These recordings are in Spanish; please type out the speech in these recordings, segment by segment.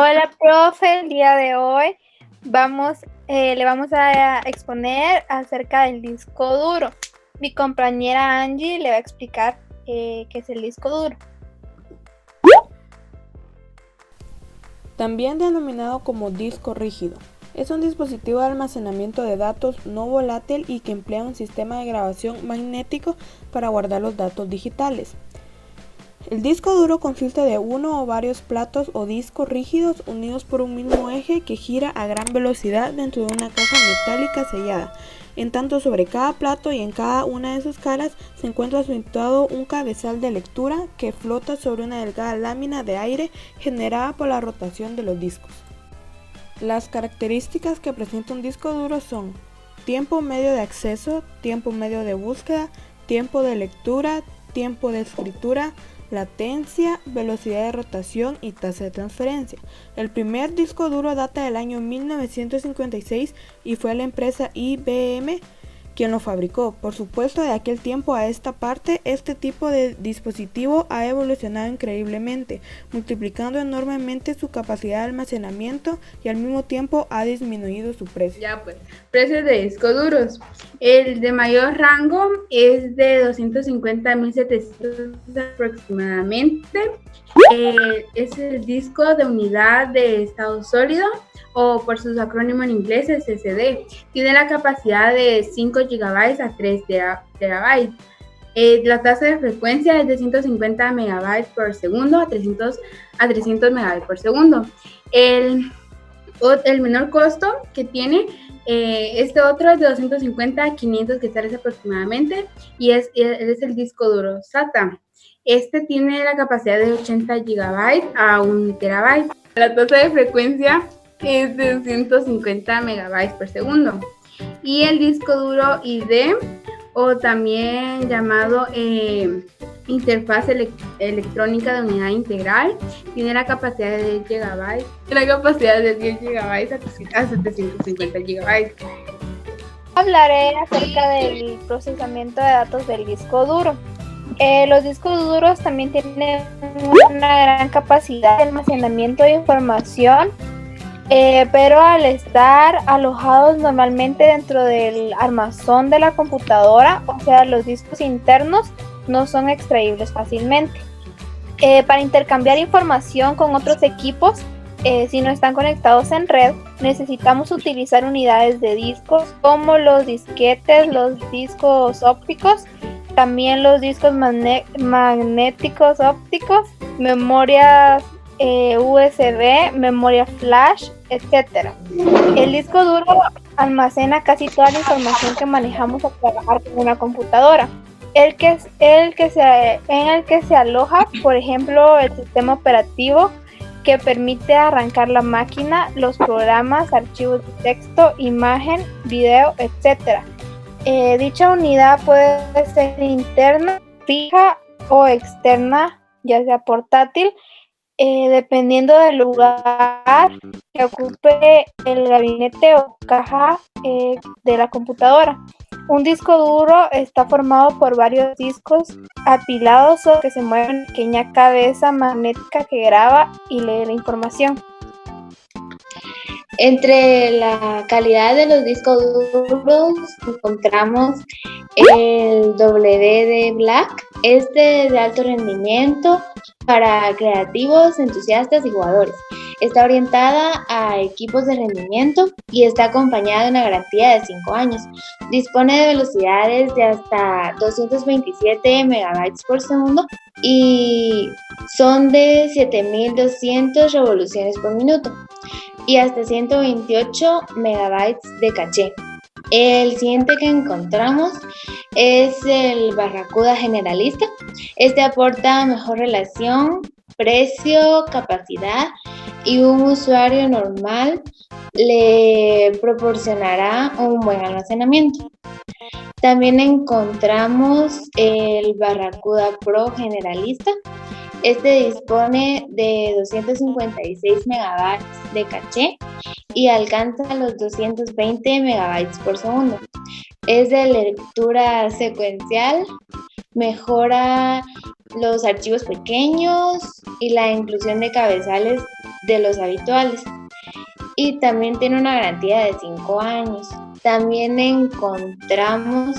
Hola, profe. El día de hoy le vamos a exponer acerca del disco duro. Mi compañera Angie le va a explicar qué es el disco duro. También denominado como disco rígido. Es un dispositivo de almacenamiento de datos no volátil y que emplea un sistema de grabación magnético para guardar los datos digitales. El disco duro consiste de uno o varios platos o discos rígidos unidos por un mismo eje que gira a gran velocidad dentro de una caja metálica sellada. En tanto, sobre cada plato y en cada una de sus caras se encuentra situado un cabezal de lectura que flota sobre una delgada lámina de aire generada por la rotación de los discos. Las características que presenta un disco duro son tiempo medio de acceso, tiempo medio de búsqueda, tiempo de lectura, tiempo de escritura, latencia, velocidad de rotación y tasa de transferencia. El primer disco duro data del año 1956 y fue la empresa IBM quien lo fabricó. Por supuesto, de aquel tiempo a esta parte, este tipo de dispositivo ha evolucionado increíblemente, multiplicando enormemente su capacidad de almacenamiento y al mismo tiempo ha disminuido su precio. Precios de discos duros. El de mayor rango es de 250 a 1.700 aproximadamente. Es el disco de unidad de estado sólido, o por sus acrónimos en inglés SSD. Tiene la capacidad de 5 GB a 3 TB. La tasa de frecuencia es de 150 MB por segundo a 300 MB por segundo. El menor costo que tiene este otro es de 250 a 500 quetzales aproximadamente y es el disco duro SATA. Este tiene la capacidad de 80 GB a 1 TB. La tasa de frecuencia es de 250 megabytes por segundo. Y el disco duro ID, o también llamado interfaz electrónica de unidad integral, tiene la capacidad de 10 GB, a 750 GB. Hablaré acerca del procesamiento de datos del disco duro. Los discos duros también tienen una gran capacidad de almacenamiento de información, pero al estar alojados normalmente dentro del armazón de la computadora, o sea, los discos internos no son extraíbles fácilmente. Para intercambiar información con otros equipos, si no están conectados en red, necesitamos utilizar unidades de discos como los disquetes, los discos ópticos, también los discos magnéticos ópticos, memorias USB, memoria flash, etc. El disco duro almacena casi toda la información que manejamos al trabajar con una computadora. En el que se aloja, por ejemplo, el sistema operativo que permite arrancar la máquina, los programas, archivos de texto, imagen, video, etc. Dicha unidad puede ser interna, fija o externa, ya sea portátil, dependiendo del lugar que ocupe el gabinete o caja de la computadora. Un disco duro está formado por varios discos apilados o que se mueven en pequeña cabeza magnética que graba y lee la información. Entre la calidad de los discos duros encontramos el WD Black, de alto rendimiento para creativos, entusiastas y jugadores. Está orientada a equipos de rendimiento y está acompañada de una garantía de 5 años. Dispone de velocidades de hasta 227 megabytes por segundo y son de 7200 revoluciones por minuto y hasta 128 megabytes de caché. El siguiente que encontramos es el Barracuda Generalista. Aporta mejor relación, precio, capacidad y un usuario normal le proporcionará un buen almacenamiento. También encontramos el Barracuda Pro Generalista. Dispone de 256 megabytes de caché y alcanza los 220 megabytes por segundo. Es de lectura secuencial, mejora los archivos pequeños y la inclusión de cabezales de los habituales. Y también tiene una garantía de 5 años. También encontramos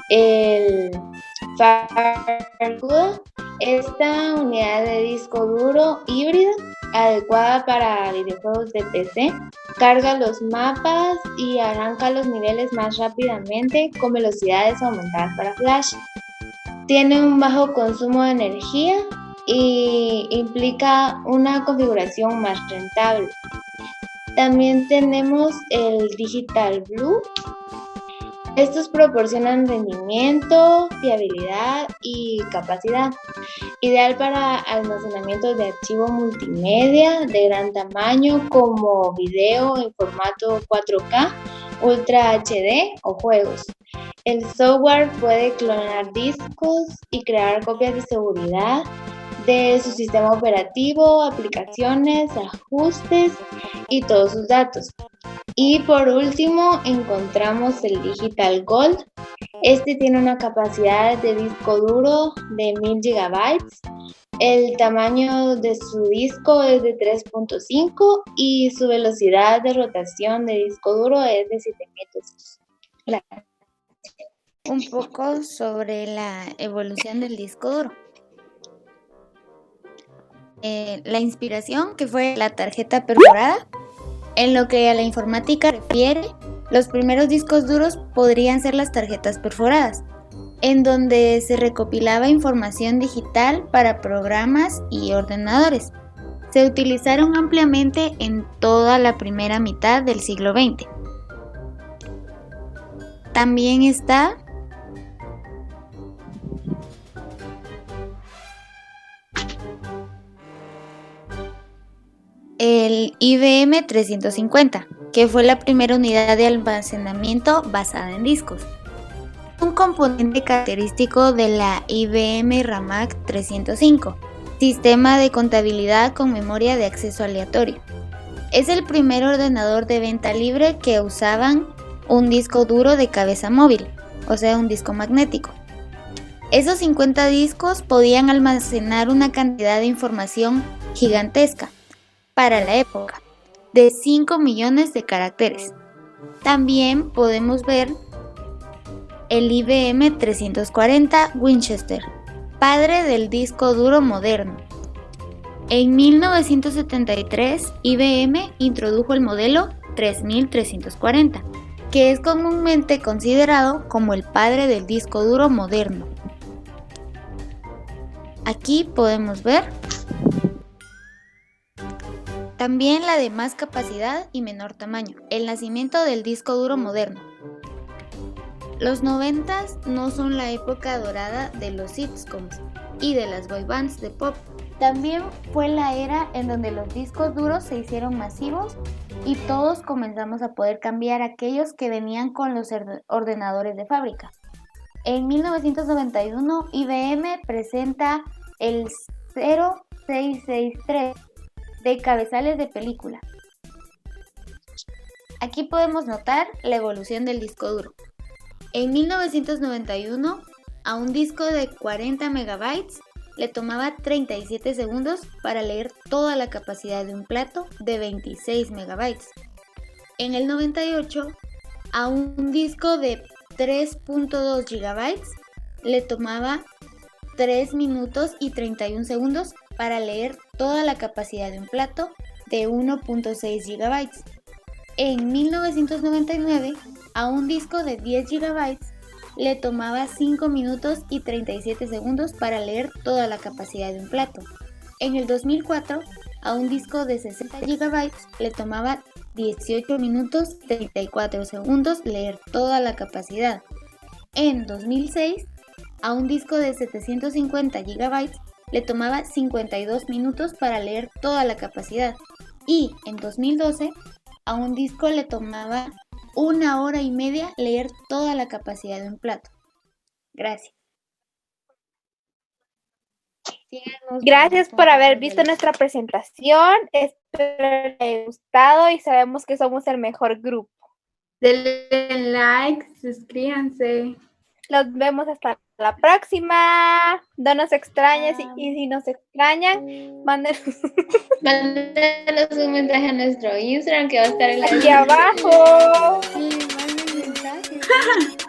el Farcuda, esta unidad de disco duro híbrida adecuada para videojuegos de PC. Carga los mapas y arranca los niveles más rápidamente con velocidades aumentadas para Flash. Tiene un bajo consumo de energía y implica una configuración más rentable. También tenemos el Digital Blue. Estos proporcionan rendimiento, fiabilidad y capacidad, ideal para almacenamiento de archivo multimedia de gran tamaño como video en formato 4K, Ultra HD o juegos. El software puede clonar discos y crear copias de seguridad de su sistema operativo, aplicaciones, ajustes y todos sus datos. Y por último encontramos el Digital Gold. Este tiene una capacidad de disco duro de 1000 GB. El tamaño de su disco es de 3.5 y su velocidad de rotación de disco duro es de 7000 Hz. Un poco sobre la evolución del disco duro. La inspiración, que fue la tarjeta perforada. En lo que a la informática refiere, los primeros discos duros podrían ser las tarjetas perforadas, en donde se recopilaba información digital para programas y ordenadores. Se utilizaron ampliamente en toda la primera mitad del siglo XX. También está el IBM 350, que fue la primera unidad de almacenamiento basada en discos. Un componente característico de la IBM Ramac 305, sistema de contabilidad con memoria de acceso aleatorio. Es el primer ordenador de venta libre que usaban un disco duro de cabeza móvil, o sea, un disco magnético. Esos 50 discos podían almacenar una cantidad de información gigantesca para la época, de 5 millones de caracteres. También podemos ver el IBM 340 Winchester, padre del disco duro moderno. En 1973, IBM introdujo el modelo 3340, que es comúnmente considerado como el padre del disco duro moderno. Aquí podemos ver también la de más capacidad y menor tamaño, el nacimiento del disco duro moderno. Los 90s no son la época dorada de los sitcoms y de las boy bands de pop. También fue la era en donde los discos duros se hicieron masivos y todos comenzamos a poder cambiar aquellos que venían con los ordenadores de fábrica. En 1991, IBM presenta el 0663 de cabezales de película. Aquí podemos notar la evolución del disco duro. En 1991, a un disco de 40 megabytes le tomaba 37 segundos para leer toda la capacidad de un plato de 26 megabytes. En el 98, a un disco de 3.2 gigabytes le tomaba 3 minutos y 31 segundos para leer toda la capacidad de un plato de 1.6 GB. En 1999, a un disco de 10 GB le tomaba 5 minutos y 37 segundos para leer toda la capacidad de un plato. En el 2004, a un disco de 60 GB le tomaba 18 minutos y 34 segundos leer toda la capacidad. En 2006, a un disco de 750 GB le tomaba 52 minutos para leer toda la capacidad. Y en 2012, a un disco le tomaba 1 hora y media leer toda la capacidad de un plato. Gracias. Gracias por haber visto nuestra presentación. Espero les haya gustado y sabemos que somos el mejor grupo. Denle like, suscríbanse. Los vemos hasta la próxima. No nos extrañes y si nos extrañan, mándenos Mándanos un mensaje a nuestro Instagram que va a estar en la aquí abajo. Sí, manden mensajes.